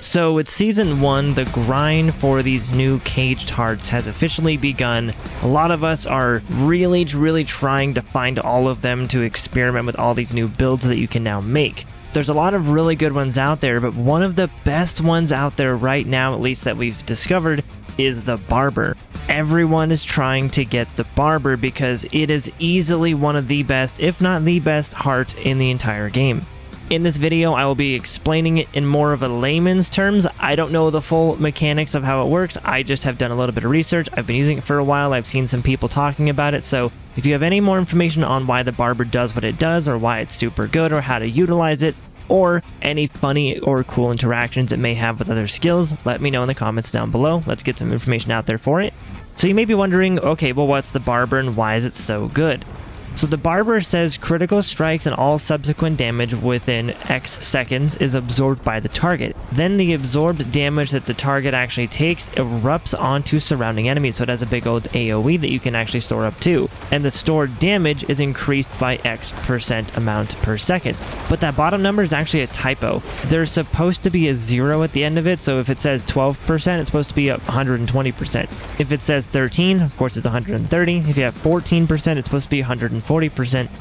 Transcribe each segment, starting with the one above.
So with Season 1, the grind for these new caged hearts has officially begun. A lot of us are really trying to find all of them to experiment with all these new builds that you can now make. There's a lot of really good ones out there, but one of the best ones out there right now, at least that we've discovered, is the Barber. Everyone is trying to get the Barber because it is easily one of the best, if not the best, heart in the entire game. In this video, I will be explaining it in more of a layman's terms. I don't know the full mechanics of how it works. I just have done a little bit of research. I've been using it for a while. I've seen some people talking about it. So if you have any more information on why the Barber does what it does, or why it's super good, or how to utilize it, or any funny or cool interactions it may have with other skills, let me know in the comments down below. Let's get some information out there for it. So you may be wondering, okay, well, what's the Barber and why is it so good? So the Barber says critical strikes and all subsequent damage within X seconds is absorbed by the target. Then the absorbed damage that the target actually takes erupts onto surrounding enemies, so it has a big old AoE that you can actually store up to. And the stored damage is increased by X% amount per second. But that bottom number is actually a typo. There's supposed to be a 0 at the end of it, so if it says 12%, it's supposed to be 120%. If it says 13, of course it's 130. If you have 14%, it's supposed to be 140%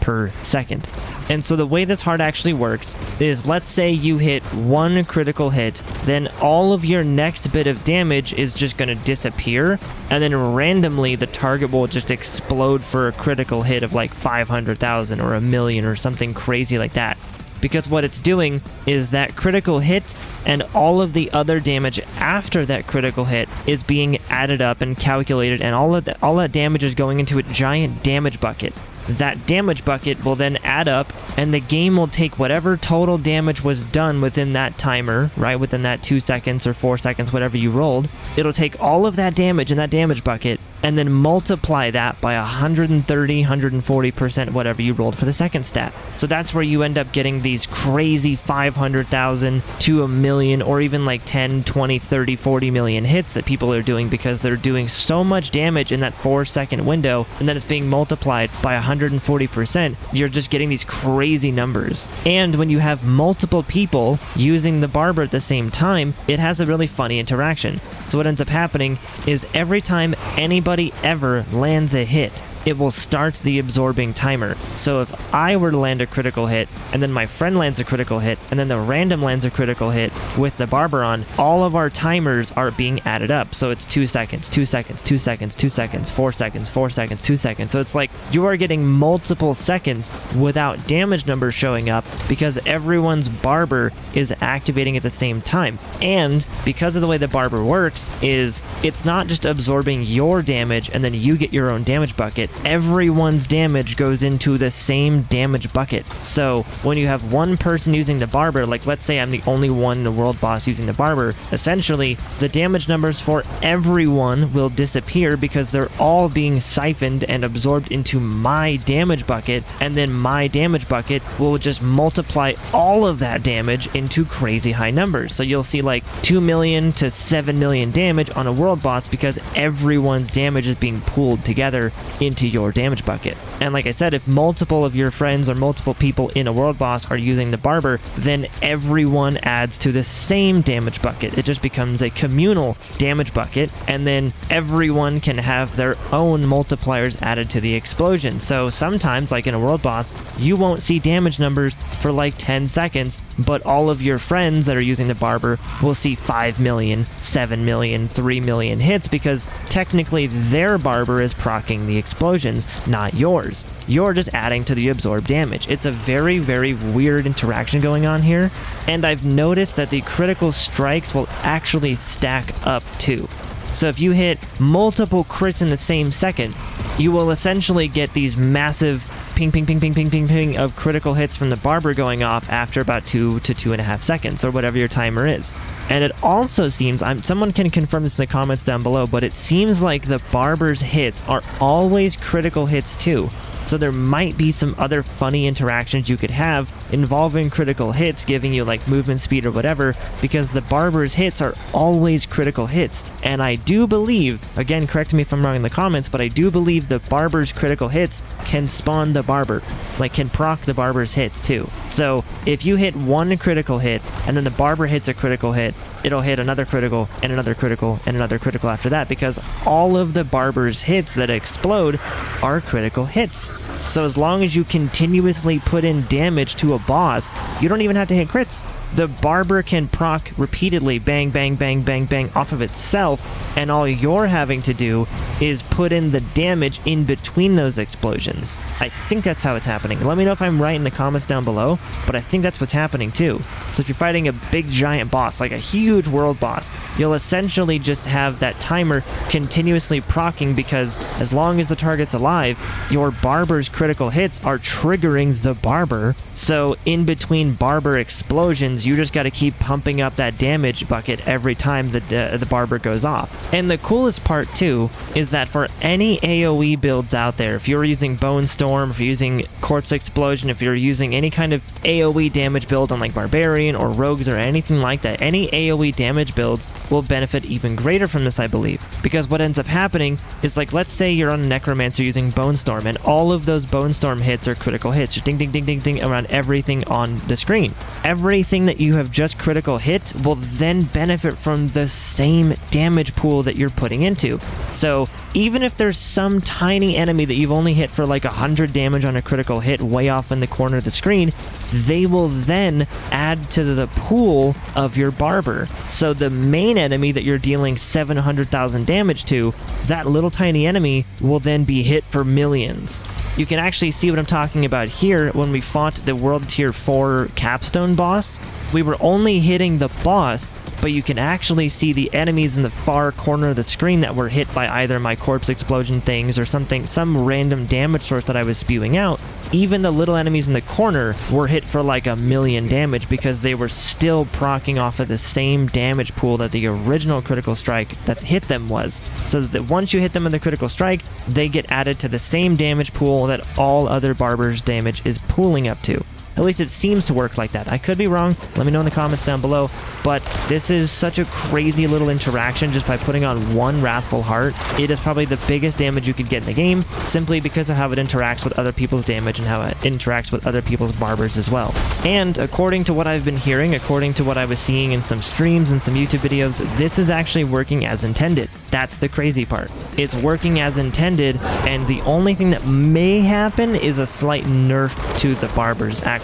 per second. And so the way this heart actually works is, let's say you hit one critical hit, then all of your next bit of damage is just going to disappear, and then randomly the target will just explode for a critical hit of like 500,000 or 1,000,000 or something crazy like that. Because what it's doing is that critical hit and all of the other damage after that critical hit is being added up and calculated, and all that damage is going into a giant damage bucket. That damage bucket will then add up, and the game will take whatever total damage was done within that timer, right, within that 2 seconds or 4 seconds, whatever you rolled. It'll take all of that damage in that damage bucket and then multiply that by 130, 140%, whatever you rolled for the second stat. So that's where you end up getting these crazy 500,000 to 1,000,000, or even like 10, 20, 30, 40 million hits that people are doing, because they're doing so much damage in that 4-second window, and then it's being multiplied by 140%. You're just getting these crazy numbers. And when you have multiple people using the Barber at the same time, it has a really funny interaction. So what ends up happening is every time anybody ever lands a hit, it will start the absorbing timer. So if I were to land a critical hit, and then my friend lands a critical hit, and then the random lands a critical hit with the Barber on, all of our timers are being added up. So it's 2 seconds, 2 seconds, 2 seconds, 2 seconds, 4 seconds, 4 seconds, 2 seconds. So it's like you are getting multiple seconds without damage numbers showing up, because everyone's Barber is activating at the same time. And because of the way the Barber works is, it's not just absorbing your damage and then you get your own damage bucket. Everyone's damage goes into the same damage bucket. So when you have one person using the Barber, like let's say I'm the only one in the world boss using the Barber, essentially the damage numbers for everyone will disappear, because they're all being siphoned and absorbed into my damage bucket, and then my damage bucket will just multiply all of that damage into crazy high numbers. So you'll see like 2 million to 7 million damage on a world boss, because everyone's damage is being pooled together into your damage bucket. And like I said, if multiple of your friends or multiple people in a world boss are using the Barber, then everyone adds to the same damage bucket. It just becomes a communal damage bucket, and then everyone can have their own multipliers added to the explosion. So sometimes, like in a world boss, you won't see damage numbers for like 10 seconds, but all of your friends that are using the Barber will see 5 million, 7 million, 3 million hits, because technically their Barber is proccing the explosions, not yours. You're just adding to the absorbed damage. It's a very weird interaction going on here, and I've noticed that the critical strikes will actually stack up too. So if you hit multiple crits in the same second, you will essentially get these massive ping, ping, ping, ping, ping, ping, ping of critical hits from the Barber going off after about 2 to 2.5 seconds, or whatever your timer is. And it also seems, someone can confirm this in the comments down below, but it seems like the Barber's hits are always critical hits too. So there might be some other funny interactions you could have involving critical hits, giving you like movement speed or whatever, because the Barber's hits are always critical hits. And I do believe, again, correct me if I'm wrong in the comments, but I do believe the Barber's critical hits can spawn the Barber, like can proc the Barber's hits too. So if you hit one critical hit and then the Barber hits a critical hit, it'll hit another critical and another critical and another critical after that, because all of the Barber's hits that explode are critical hits. So as long as you continuously put in damage to a boss, you don't even have to hit crits. The Barber can proc repeatedly, bang, bang, bang, bang, bang, off of itself, and all you're having to do is put in the damage in between those explosions. I think that's how it's happening. Let me know if I'm right in the comments down below, but I think that's what's happening too. So if you're fighting a big giant boss, like a huge world boss, you'll essentially just have that timer continuously proccing, because as long as the target's alive, your Barber's critical hits are triggering the Barber. So in between Barber explosions, you just got to keep pumping up that damage bucket every time the Barber goes off. And the coolest part too is that for any AoE builds out there, if you're using Bone Storm, if you're using Corpse Explosion, if you're using any kind of AoE damage build on like Barbarian or Rogues or anything like that, any AoE damage builds will benefit even greater from this, I believe. Because what ends up happening is, like, let's say you're on a Necromancer using Bone Storm, and all of those Bone Storm hits are critical hits, just ding, ding, ding, ding, ding around everything on the screen. Everything that you have just critical hit will then benefit from the same damage pool that you're putting into. So even if there's some tiny enemy that you've only hit for like 100 damage on a critical hit way off in the corner of the screen, they will then add to the pool of your Barber. So the main enemy that you're dealing 700,000 damage to, that little tiny enemy will then be hit for millions. You can actually see what I'm talking about here when we fought the World Tier 4 Capstone boss. We were only hitting the boss, but you can actually see the enemies in the far corner of the screen that were hit by either my corpse explosion things or something, some random damage source that I was spewing out. Even the little enemies in the corner were hit for like 1,000,000 damage, because they were still proccing off of the same damage pool that the original critical strike that hit them was. So that once you hit them with the critical strike, they get added to the same damage pool that all other Barber's damage is pooling up to. At least it seems to work like that. I could be wrong. Let me know in the comments down below. But this is such a crazy little interaction just by putting on one Wrathful Heart. It is probably the biggest damage you could get in the game, simply because of how it interacts with other people's damage and how it interacts with other people's Barbers as well. And according to what I've been hearing, according to what I was seeing in some streams and some YouTube videos, this is actually working as intended. That's the crazy part. It's working as intended, and the only thing that may happen is a slight nerf to the Barber's actual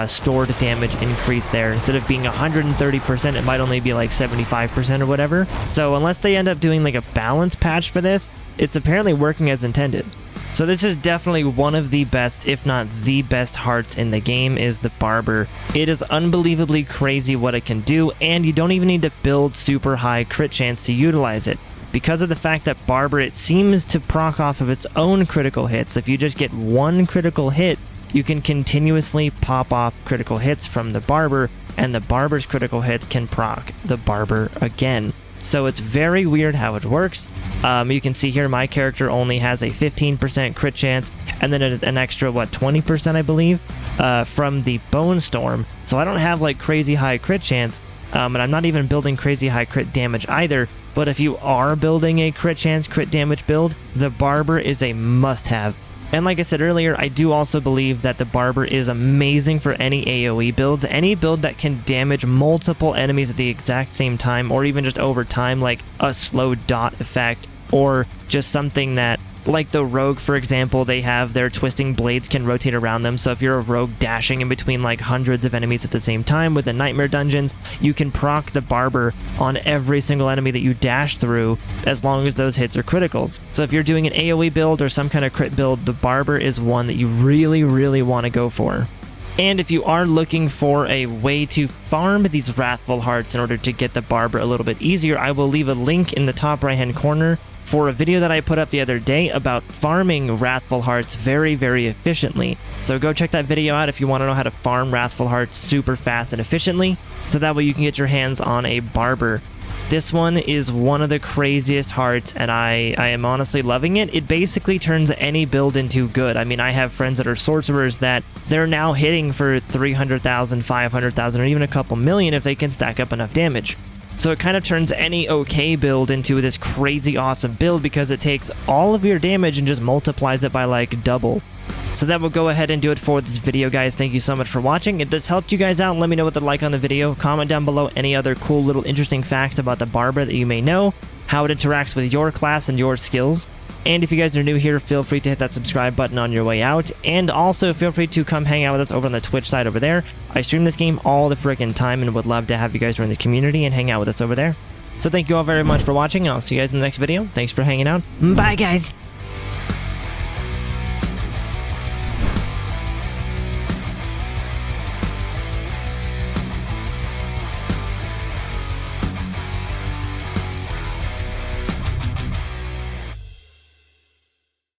stored damage increase there. Instead of being 130%, it might only be like 75% or whatever. So unless they end up doing like a balance patch for this, it's apparently working as intended. So this is definitely one of the best, if not the best hearts in the game, is the Barber. It is unbelievably crazy what it can do, and you don't even need to build super high crit chance to utilize it. Because of the fact that Barber, it seems to proc off of its own critical hits. If you just get one critical hit, you can continuously pop off critical hits from the Barber, and the Barber's critical hits can proc the Barber again. So it's very weird how it works. You can see here my character only has a 15% crit chance, and then an extra, 20% I believe, from the Bone Storm. So I don't have like crazy high crit chance, and I'm not even building crazy high crit damage either. But if you are building a crit chance, crit damage build, the Barber is a must-have. And like I said earlier, I do also believe that the Barber is amazing for any AoE builds. Any build that can damage multiple enemies at the exact same time, or even just over time, like a slow dot effect, or just something that, like the Rogue, for example, they have their twisting blades can rotate around them. So if you're a Rogue dashing in between like hundreds of enemies at the same time with the Nightmare Dungeons, you can proc the Barber on every single enemy that you dash through, as long as those hits are criticals. So if you're doing an AoE build or some kind of crit build, the Barber is one that you really, really want to go for. And if you are looking for a way to farm these Wrathful Hearts in order to get the Barber a little bit easier, I will leave a link in the top right hand corner for a video that I put up the other day about farming Wrathful Hearts very, very efficiently. So go check that video out if you want to know how to farm Wrathful Hearts super fast and efficiently, so that way you can get your hands on a Barber. This one is one of the craziest hearts, and I am honestly loving it. It basically turns any build into good. I mean, I have friends that are sorcerers that they're now hitting for 300,000, 500,000, or even a couple million if they can stack up enough damage. So it kind of turns any okay build into this crazy awesome build, because it takes all of your damage and just multiplies it by like double. So that will go ahead and do it for this video, guys. Thank you so much for watching. If this helped you guys out, let me know with a like on the video. Comment down below any other cool little interesting facts about the Barber that you may know, how it interacts with your class and your skills. And if you guys are new here, feel free to hit that subscribe button on your way out. And also feel free to come hang out with us over on the Twitch side over there. I stream this game all the freaking time and would love to have you guys join the community and hang out with us over there. So thank you all very much for watching, and I'll see you guys in the next video. Thanks for hanging out. Bye, guys!